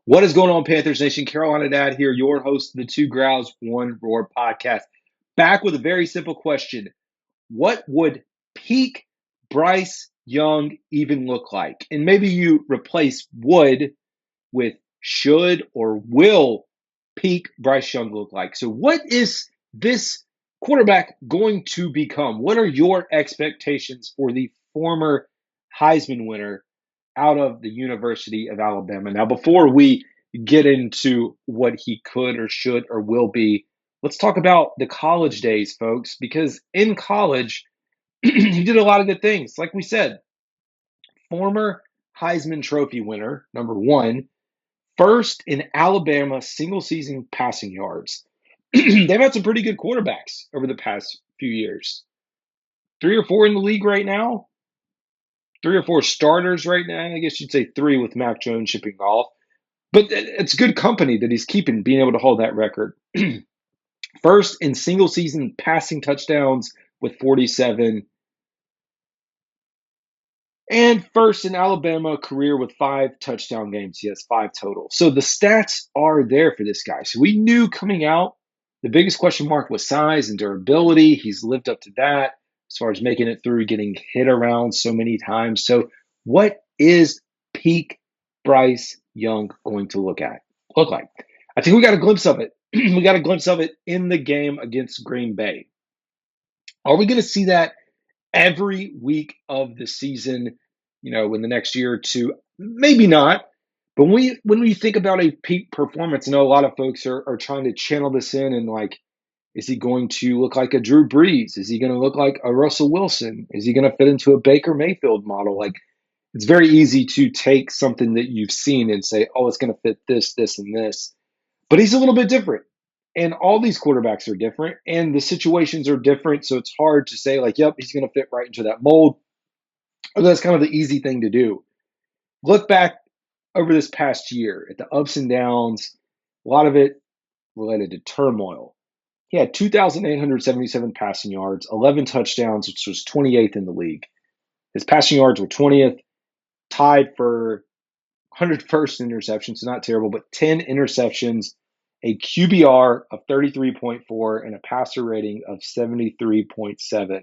What is going on, Panthers Nation? Carolina Dad here, your host of the Two Growls, One Roar podcast. Back with a very simple question. What would peak Bryce Young even look like? And maybe you replace would with should or will peak Bryce Young look like? So, what is this quarterback going to become? What are your expectations for the former Heisman winner out of the University of Alabama? Now, before we get into what he could or should or will be, let's talk about the college days, folks, because in college, he did a lot of good things. Like we said, former Heisman Trophy winner, number one, first in Alabama single season passing yards. They've had some pretty good quarterbacks over the past few years. Three or four in the league right now. Three or four starters right now. I guess you'd say three with Mac Jones shipping off. But it's good company that he's keeping, being able to hold that record. First in single season passing touchdowns with 47. And first in Alabama career with 5 touchdown games. He has 5 total. So the stats are there for this guy. So we knew coming out, the biggest question mark was size and durability. He's lived up to that as far as making it through, getting hit around so many times. So what is peak Bryce Young going to look like? I think we got a glimpse of it. We got a glimpse of it in the game against Green Bay. Are we going to see that every week of the season, in the next year or two? Maybe not. But when we think about a peak performance, I know a lot of folks are trying to channel this in and like, is he going to look like a Drew Brees? Is he going to look like a Russell Wilson? Is he going to fit into a Baker Mayfield model? Like, it's very easy to take something that you've seen and say, oh, it's going to fit this, this, and this. But he's a little bit different. And all these quarterbacks are different and the situations are different. So it's hard to say, like, yep, he's going to fit right into that mold. Or that's kind of the easy thing to do. Look back over this past year at the ups and downs, a lot of it related to turmoil. He had 2,877 passing yards, 11 touchdowns, which was 28th in the league. His passing yards were 20th, tied for 101st in interceptions, so not terrible, but 10 interceptions, a QBR of 33.4, and a passer rating of 73.7.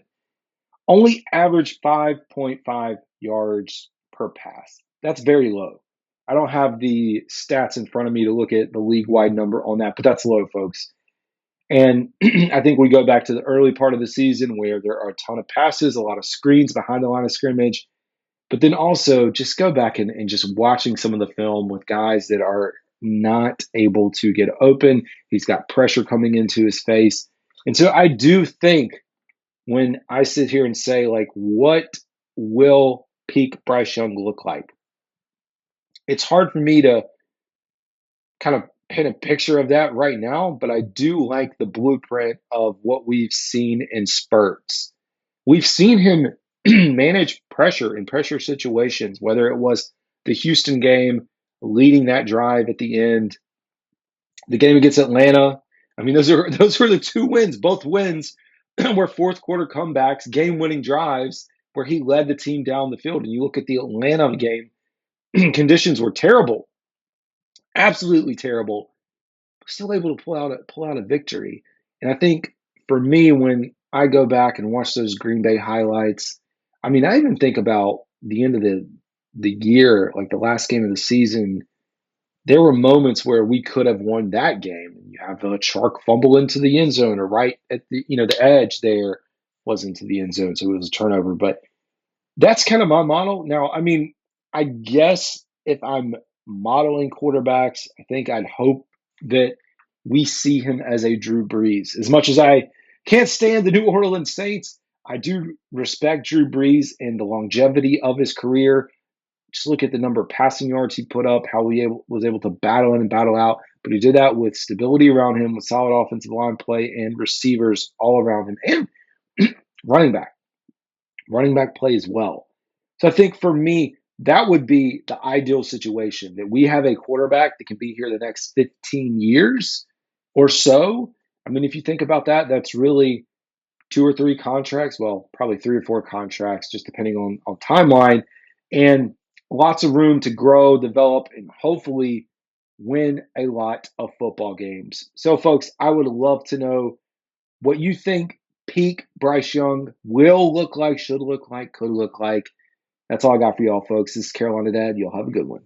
Only averaged 5.5 yards per pass. That's very low. I don't have the stats in front of me to look at the league-wide number on that, but that's low, folks. And I think we go back to the early part of the season where there are a ton of passes, a lot of screens behind the line of scrimmage. But then also just go back and just watching some of the film with guys that are not able to get open. He's got pressure coming into his face. And so I do think when I sit here and say, like, what will peak Bryce Young look like? It's hard for me to kind of paint a picture of that right now, but I do like the blueprint of what we've seen in spurts. We've seen him manage pressure in pressure situations, whether it was the Houston game, leading that drive at the end, the game against Atlanta. I mean, those were the 2 wins. Both wins were fourth quarter comebacks, game-winning drives where he led the team down the field. And you look at the Atlanta game, conditions were terrible, absolutely terrible, still able to pull out a victory. And I think for me, when I go back and watch those Green Bay highlights, I mean, I even think about the end of the year, like the last game of the season. There were moments where we could have won that game. You have a Chark fumble into the end zone, or right at the edge there was into the end zone, so it was a turnover. But that's kind of my model. Now, I mean, I guess if I'm modeling quarterbacks, I think I'd hope that we see him as a Drew Brees. As much as I can't stand the New Orleans Saints, I do respect Drew Brees and the longevity of his career. Just look at the number of passing yards he put up, how he was able to battle in and battle out. But he did that with stability around him, with solid offensive line play, and receivers all around him, and running back play as well. So I think for me, that would be the ideal situation, that we have a quarterback that can be here the next 15 years or so. I mean, if you think about that, that's really 2 or 3 contracts. Well, probably 3 or 4 contracts, just depending on timeline, and lots of room to grow, develop, and hopefully win a lot of football games. So, folks, I would love to know what you think peak Bryce Young will look like, should look like, could look like. That's all I got for y'all, folks. This is Carolina Dad. Y'all have a good one.